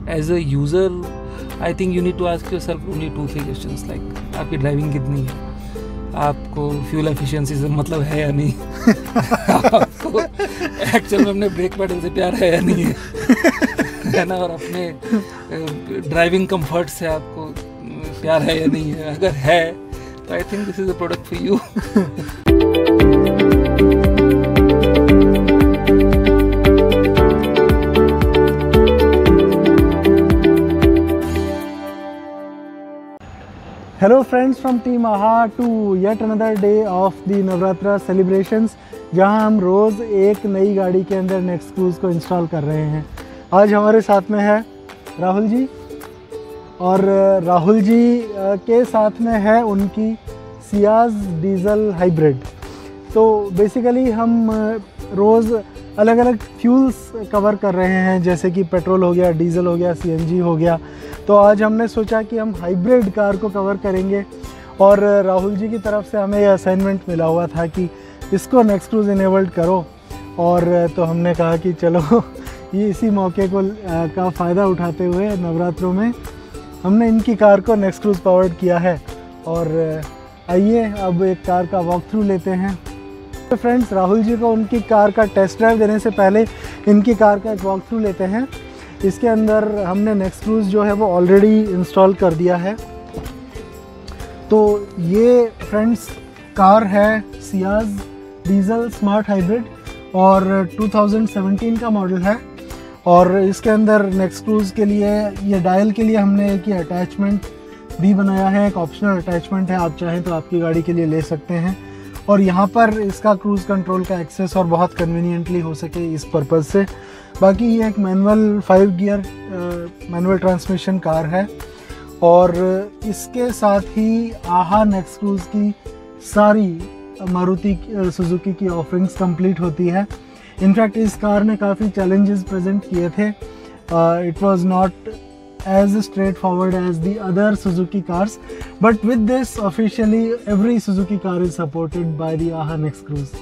As a user I think you need to ask yourself only 2-3 questions, like आपकी driving कितनी है, आपको fuel efficiency से मतलब है या नहीं, आपको एक्चुअल में अपने ब्रेक पेडल से प्यार है या नहीं है ना, और अपने ड्राइविंग कंफर्ट से आपको प्यार है या नहीं है। अगर है तो I think this is a product for you. Hello friends from team aha to yet another day of the Navratra celebrations, जहां हम रोज़ एक नई गाड़ी के अंदर नेक्स्ट क्रूज़ को इंस्टॉल कर रहे हैं। आज हमारे साथ में है राहुल जी, और राहुल जी के साथ में है उनकी सियाज डीज़ल हाइब्रिड। तो बेसिकली हम रोज़ अलग अलग फ्यूल्स कवर कर रहे हैं, जैसे कि पेट्रोल हो गया, डीज़ल हो गया, सीएनजी हो गया। तो आज हमने सोचा कि हम हाइब्रिड कार को कवर करेंगे, और राहुल जी की तरफ से हमें ये असाइनमेंट मिला हुआ था कि इसको नेक्स्ट क्रूज़ इनेबल्ड करो, और तो हमने कहा कि चलो ये इसी मौके को का फ़ायदा उठाते हुए नवरात्रों में हमने इनकी कार को नेक्स्ट क्रूज़ पावर्ड किया है। और आइए अब एक कार का वॉक थ्रू लेते हैं। तो फ्रेंड्स, राहुल जी को उनकी कार का टेस्ट ड्राइव देने से पहले इनकी कार का एक वॉक थ्रू लेते हैं। इसके अंदर हमने नेक्स्ट क्रूज़ जो है वो ऑलरेडी इंस्टॉल कर दिया है। तो ये फ्रेंड्स कार है सियाज डीज़ल स्मार्ट हाइब्रिड, और 2017 का मॉडल है। और इसके अंदर नेक्स्ट क्रूज़ के लिए ये डायल के लिए हमने एक ये अटैचमेंट भी बनाया है, एक ऑप्शनल अटैचमेंट है, आप चाहें तो आपकी गाड़ी के लिए ले सकते हैं। और यहाँ पर इसका क्रूज़ कंट्रोल का एक्सेस और बहुत कन्वीनियंटली हो सके इस पर्पज़ से। बाकी ये एक manual 5 gear manual transmission car है, और इसके साथ ही आहा नेक्स्ट क्रूज़ की सारी मारुति सुजुकी की ऑफरिंग्स कंप्लीट होती है। इनफैक्ट इस कार ने काफ़ी चैलेंजेस प्रेजेंट किए थे। It was not as straightforward as the other Suzuki cars, but with this officially every Suzuki car is supported by the AHA Next Cruise.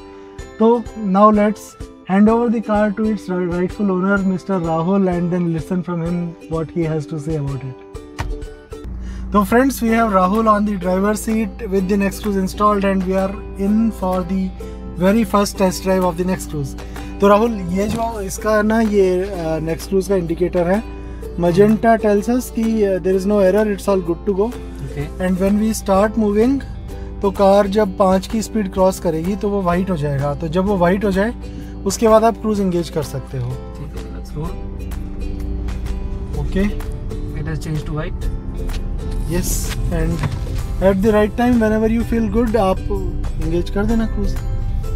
So now let's hand over the car to its rightful owner, Mr. Rahul, and then listen from him what he has to say about it. So friends, we have Rahul on the driver's seat with the Next Cruise installed, and we are in for the very first test drive of the Next Cruise. तो राहुल, ये जो इसका ना ये Next Cruise का indicator है, Magenta tells us कि there is no error, it's all good to go. Okay. And when we start moving, तो कार जब 5 की स्पीड क्रॉस करेगी तो वो वाइट हो जाएगा। तो जब वो वाइट हो जाए उसके बाद आप क्रूज एंगेज कर सकते हो। ठीक है, let's roll. Okay. It has changed to white. Yes, and at the right time, whenever you feel good, आप एंगेज कर देना क्रूज।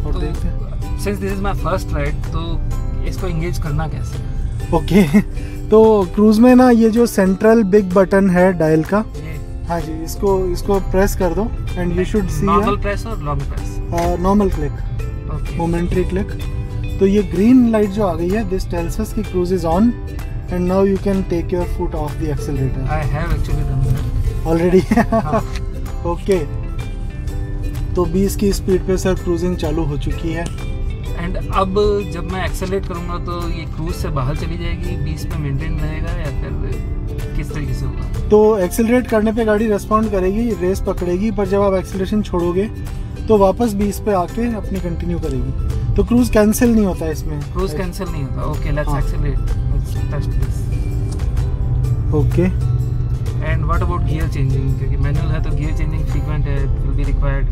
और देखते हैं। Since this is my first ride, तो इसको एंगेज करना कैसे? ओके तो क्रूज़ में ना ये जो सेंट्रल बिग बटन है डायल का, हाँ जी, इसको प्रेस कर दो, and you should see normal press और long press. Normal click, momentary click. तो ये ग्रीन लाइट जो आ गई है, दिस टेल्स अस कि cruise is on, and now you can take your foot off the accelerator. I have actually done that already. Okay, तो 20 की speed पे sir cruising चालू हो चुकी है। एंड अब जब मैं एक्सेलरेट करूंगा तो ये क्रूज से बाहर चली जाएगी, 20 पे मेंटेन रहेगा, या फिर किस तरीके से होगा? तो एक्सेलरेट करने पे गाड़ी रेस्पॉन्ड करेगी, रेस पकड़ेगी, पर जब आप एक्सेलरेशन छोड़ोगे तो वापस 20 पे आके अपनी कंटिन्यू करेगी। तो क्रूज कैंसिल नहीं होता इसमें। क्रूज कैंसिल नहीं होता। Okay, let's accelerate, let's test this. Okay, and what about gear changing? क्योंकि मैनुअल है तो गियर चेंजिंग फ्रीक्वेंट है, विल बी रिक्वायर्ड।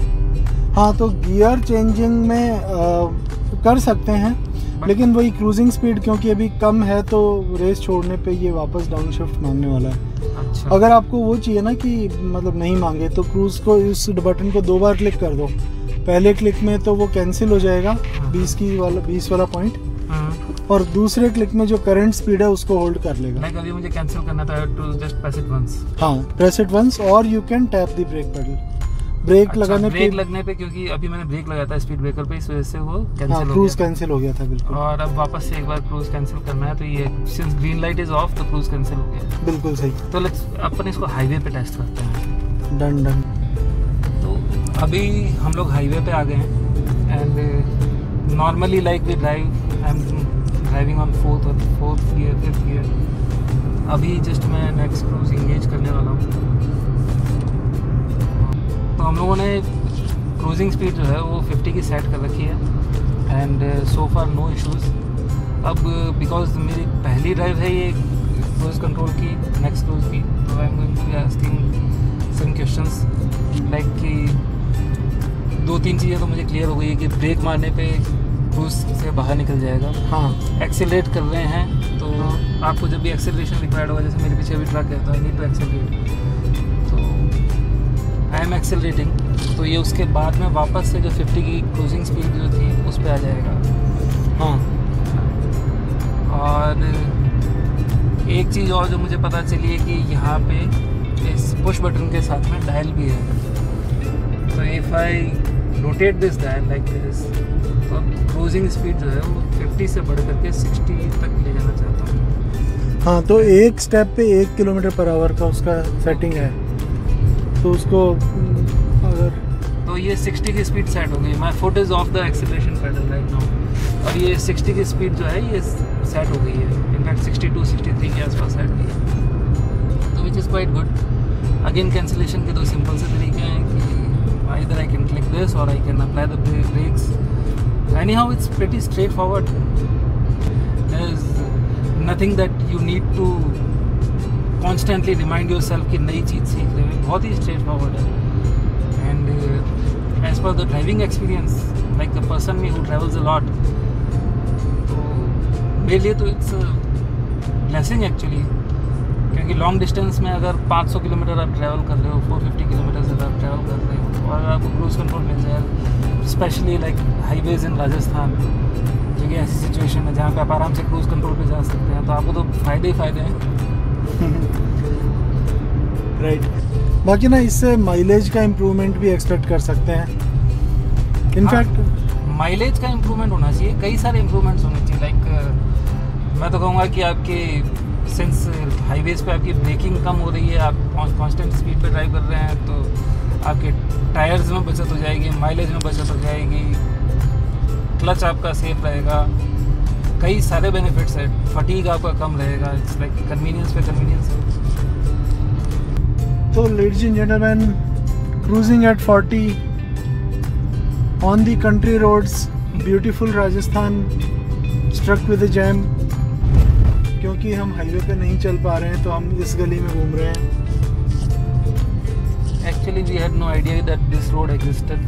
हाँ, तो गियर चेंजिंग में कर सकते हैं, लेकिन वही क्रूजिंग स्पीड क्योंकि अभी कम है तो रेस छोड़ने पे ये वापस डाउन शिफ्ट मांगने वाला है। अच्छा। अगर आपको वो चाहिए ना कि मतलब नहीं मांगे, तो क्रूज को इस बटन को 2 बार क्लिक कर दो। पहले क्लिक में तो वो कैंसिल हो जाएगा 20 वाला पॉइंट, और दूसरे क्लिक में जो करंट स्पीड है उसको होल्ड कर लेगा। लाइक अभी मुझे कैंसिल करना था, to just press it once. हाँ, प्रेस इट वंस, और you can tap the brake pedal. Brake लगाने ब्रेक लगने पे, क्योंकि अभी मैंने ब्रेक लगाया था स्पीड ब्रेकर पे, इस वजह से वो कैंसिल हो गया। क्रूज कैंसिल हो गया था, बिल्कुल। और अब वापस से एक बार क्रूज कैंसिल करना है, तो ये since green light is of तो क्रूज कैंसिल हो गया। बिल्कुल सही। तो लेट्स अपन इसको हाईवे पे टेस्ट करते हैं। Done done. तो अभी हम लोग हाईवे पे आ गए हैं, and normally like we drive, I am driving on 4th gear, 5th gear. अभी जस्ट मैं नेक्स्ट क्रूज इंगेज करने वाला हूँ। तो हम लोगों ने क्रूजिंग स्पीड जो है वो 50 की सेट कर रखी है and so far no issues. अब बिकॉज मेरी पहली ड्राइव है ये क्रूज कंट्रोल की, नेक्स्ट क्रूज की, तो I am going to be asking some questions like कि 2-3 चीज़ें तो मुझे क्लियर हो गई है कि ब्रेक मारने पे क्रूज से बाहर निकल जाएगा। हाँ, एक्सेलरेट कर रहे हैं तो आपको जब भी एक्सेलरेशन रिक्वायर्ड होगा, जैसे मेरे पीछे अभी ट्रक है तो आई नीड टू एक्सेलरेट, तो आई एम एक्सेलरेटिंग, तो ये उसके बाद में वापस से जो 50 की क्रूजिंग स्पीड जो थी उस पर आ जाएगा। हाँ। और एक चीज़ और जो मुझे पता चली है कि यहाँ पे इस पुश बटन के साथ में डायल भी है, तो if I rotate this dial like this, तो क्रूजिंग स्पीड जो है वो 50 से बढ़ करके 60 तक ले जाना चाहता हूँ। हाँ, तो एक स्टेप पे 1 किलोमीटर पर आवर का उसका सेटिंग है, तो उसको अगर तो ये 60 की स्पीड सेट हो गई। My foot is of the acceleration pedal right now, और ये 60 की स्पीड जो है ये सेट हो गई है। इनफैक्ट 62-63 के आसपास सेट हुई है, तो which is quite good. Again cancellation के 2 सिंपल से तरीके हैं कि either I can click this or I can apply the brakes. Anyhow, it's pretty straightforward. There's nothing that you need to constantly remind yourself कि नई चीज़ सीख रहे हो, बहुत ही straightforward है। And as per the driving experience, like the person me who travels a lot, तो मेरे लिए तो it's a blessing actually, क्योंकि लॉन्ग डिस्टेंस में अगर 500 किलोमीटर आप ट्रैवल कर रहे हो, 450 किलोमीटर अगर आप ट्रैवल कर रहे हो और आपको क्रूज कंट्रोल मिल जाए, स्पेशली लाइक हाईवेज इन राजस्थान, जो कि ऐसी सिचुएशन है जहाँ पे आप आराम से क्रूज कंट्रोल पे जा सकते हैं, तो आपको तो फ़ायदे ही फ़ायदे हैं। राइट। बाकी ना इससे माइलेज का इम्प्रूवमेंट भी एक्सपेक्ट कर सकते हैं। इनफैक्ट माइलेज का इम्प्रूवमेंट होना चाहिए, कई सारे इम्प्रूवमेंट्स होने चाहिए। लाइक मैं तो कहूँगा कि आपके सिंस हाईवेज़ पे आपकी ब्रेकिंग कम हो रही है, आप कांस्टेंट स्पीड पे ड्राइव कर रहे हैं, तो आपके टायर्स में बचत हो जाएगी, माइलेज में बचत हो जाएगी, क्लच आपका सेफ रहेगा, कई सारे बेनिफिट्स हैं। फटीग आपका कम रहेगा, इट्स लाइक कन्वीनियंस पे कन्वीनियंस है। तो ladies and gentlemen, cruising at 40 on the country roads, beautiful Rajasthan, struck with the jam. क्योंकि हम हाईवे पे नहीं चल पा रहे हैं तो हम इस गली में घूम रहे हैं। Actually we had no idea that this road existed.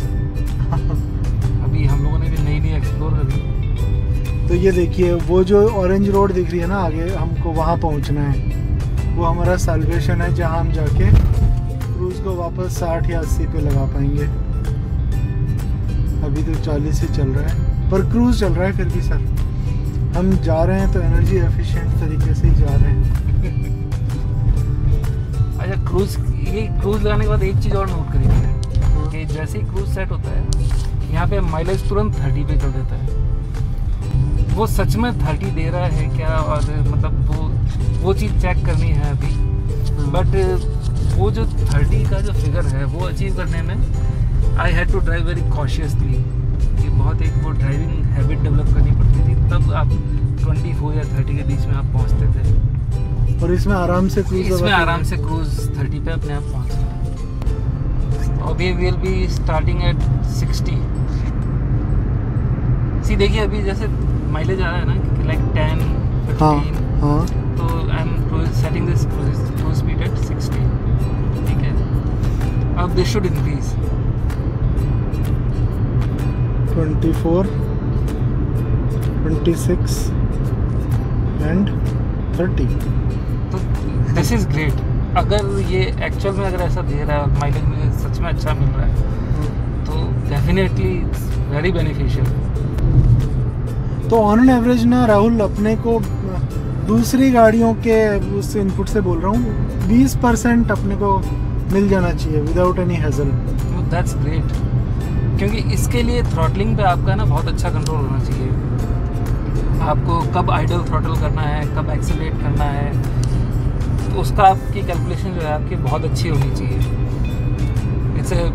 अभी हम लोगों ने भी नई नई एक्सप्लोर करी। तो ये देखिए, वो जो ऑरेंज रोड दिख रही है ना आगे, हमको वहाँ पहुँचना है। वो हमारा सेलिब्रेशन है जहाँ हम जाके क्रूज़ को वापस 60 या 80 पे लगा पाएंगे। अभी तो 40 ही चल रहा है, पर क्रूज़ चल रहा है फिर भी सर। हम जा रहे हैं तो एनर्जी एफिशिएंट तरीके से ही जा रहे हैं। अच्छा, क्रूज़ लगाने के बाद एक चीज़ और नोट करी मैंने कि जैसे ही क्रूज़ सेट होता है, यहाँ पे माइलेज तुरंत 30 पे कर देता है। वो सच में 30 दे रहा है क्या, और मतलब वो चीज़ चेक करनी है अभी। बट वो जो 30 का जो फिगर है वो अचीव करने में I had to drive very cautiously, कि बहुत एक वो ड्राइविंग हैबिट डेवलप करनी पड़ती थी, तब आप 24 या 30 के बीच में आप पहुंचते थे। और इसमें आराम से क्रूज 30 पे अपने आप पहुंच गए। अभी विल बी स्टार्टिंग एट 60। सी देखिए, अभी जैसे माइलेज आ रहा है ना, लाइक 10, 15। हाँ। तो I M setting this cruise speed at 60, ठीक है। अब दिस शुड इंक्रीज 24, 26 एंड 30। तो दिस इज़ ग्रेट। अगर ये एक्चुअल में अगर ऐसा दे रहा है और माइलेज मुझे सच में अच्छा मिल रहा है, तो डेफिनेटली इट्स वेरी बेनिफिशियल। तो ऑन एन एवरेज ना राहुल, अपने को दूसरी गाड़ियों के उस इनपुट से बोल रहा हूँ, 20% अपने को मिल जाना चाहिए without any hassle. That's great, क्योंकि इसके लिए थ्रॉटलिंग पे आपका ना बहुत अच्छा कंट्रोल होना चाहिए। आपको कब आइडल थ्रॉटल करना है, कब एक्सेलरेट करना है, तो उसका आपकी कैलकुलेशन जो है आपकी बहुत अच्छी होनी चाहिए। It's a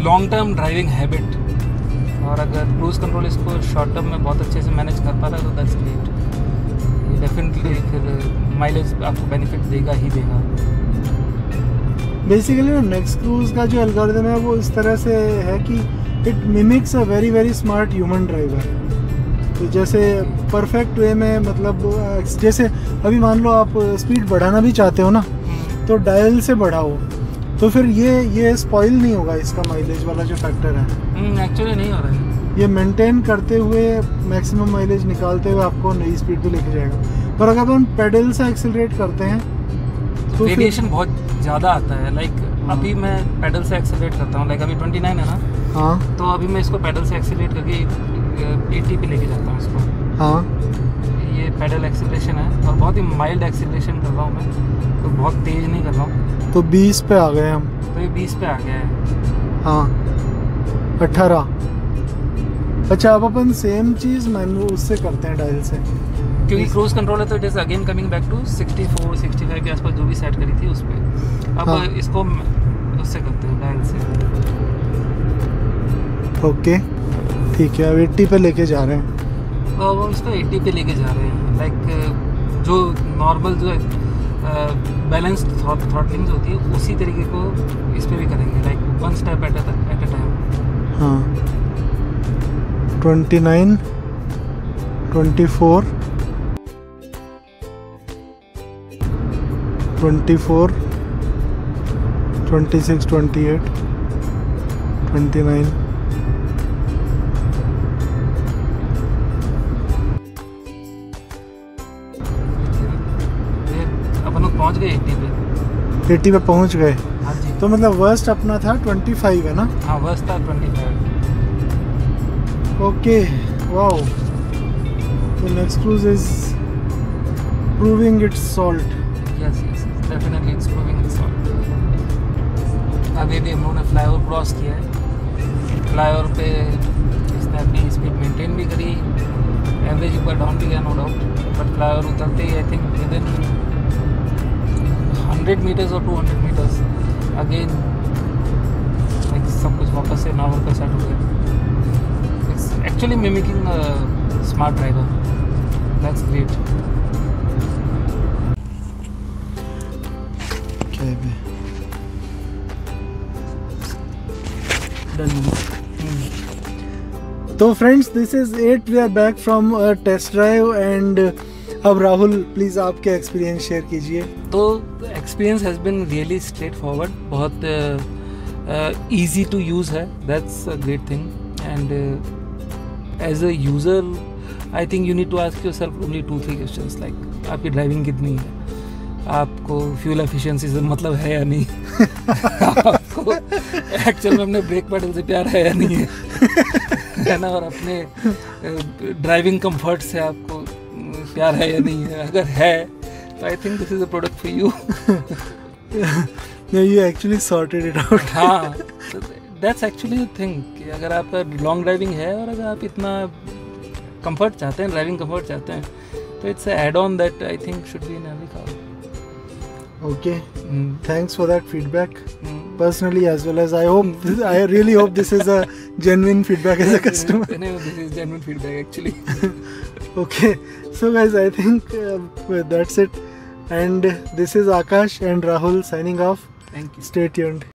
long term driving habit, और अगर क्रूज कंट्रोल इसको शॉर्ट टर्म में बहुत अच्छे से मैनेज कर पा रहा है तो दैट्स ग्रेट। डेफिनेटली फिर माइलेज आपको बेनिफिट देगा ही देगा। बेसिकली ना नेक्स्ट क्रूज का जो एल्गोरिथम है वो इस तरह से है कि it mimics a very very smart human driver. तो जैसे परफेक्ट वे में, मतलब जैसे अभी मान लो आप स्पीड बढ़ाना भी चाहते हो ना, तो डायल से बढ़ाओ, तो फिर ये स्पॉइल नहीं होगा इसका माइलेज वाला जो फैक्टर है। एक्चुअली नहीं हो रहा है, ये मेंटेन करते हुए मैक्सिमम माइलेज निकालते हुए आपको नई स्पीड पे लेके जाएगा। पर अगर हम पेडल से एक्सेलरेट करते हैं तो वेरिएशन बहुत ज़्यादा आता है। लाइक अभी मैं पेडल से एक्सेलरेट करता हूँ, लाइक अभी 29 है ना, हाँ, तो अभी मैं इसको पेडल से एक्सेलरेट करके 80 पे लेके जाता हूँ इसको। हाँ, ये पेडल एक्सेलरेशन है और बहुत ही माइल्ड एक्सेलरेशन कर रहा हूँ मैं, तो बहुत तेज़ नहीं कर रहा हूँ। तो 20 पे आ गए हम। तो ये 20 पे आ गया है। हाँ, 18। अच्छा, अब अपन सेम चीज़ मैनुअल उससे करते हैं, डायल से, क्योंकि क्रूज कंट्रोल है तो it is again coming back to 64 65 के आसपास जो भी सेट करी थी उस पर। अब हाँ। इसको उससे करते हैं डायल से। ओके, ठीक है, अब 80 पे लेके जा रहे हैं। तो अब हम इसको 80 पे लेके जा रहे हैं। लाइक जो नॉर्मल जो बैलेंस थ्रॉटलिंग जो होती है उसी तरीके को इस पर भी करेंगे, like one step at a time. हाँ, 29, 24, 24, 26, 28, 29। अपन लोग पहुंच गए 80 पे। 80 पे पहुंच गए। हाँ जी। तो मतलब वर्स्ट अपना था 25 है ना? हाँ, वर्स्ट था 25। Okay, wow, the next cruise is proving its salt. Yes, definitely it's proving its salt. अभी भी हम लोगों ने फ्लाईओवर क्रॉस किया है। फ्लाईओवर पे इसने अपनी स्पीड मेंटेन भी करी, एवरेज ऊपर डाउन भी गया नो डाउट, बट फ्लाईओवर उतरते ही आई थिंक विदिन 100 मीटर्स और 200 मीटर्स अगेन लाइक सब कुछ वापस से नॉर्मल पे सेट हो गया। It's actually mimicking smart driver, that's great. तो friends, this is it, we are back from test drive and अब राहुल प्लीज आपके एक्सपीरियंस शेयर कीजिए। तो experience has been really straightforward, बहुत ईजी टू यूज़ है, that's a great thing. And as a user I think you need to ask yourself only 2-3 questions, like आपकी driving कितनी है, आपको fuel efficiency से मतलब है या नहीं आपको एक्चुअल में अपने ब्रेक पेडल से प्यार है या नहीं है ना, और अपने ड्राइविंग कंफर्ट से आपको प्यार है या नहीं है। अगर है तो I think this is a product for you. You actually sorted it out. हाँ, दैट्स एक्चुअली थिंग कि अगर आपका लॉन्ग ड्राइविंग है और अगर आप इतना कंफर्ट चाहते हैं, ड्राइविंग कंफर्ट चाहते हैं, तो it's add on that I think should be in every car. Okay, thanks for that feedback. Personally, as well as I really hope this is a genuine feedback as a customer. No, this is genuine feedback actually. Okay, so guys, I think that's it. And this is Akash and Rahul signing off. Thank you. Stay tuned.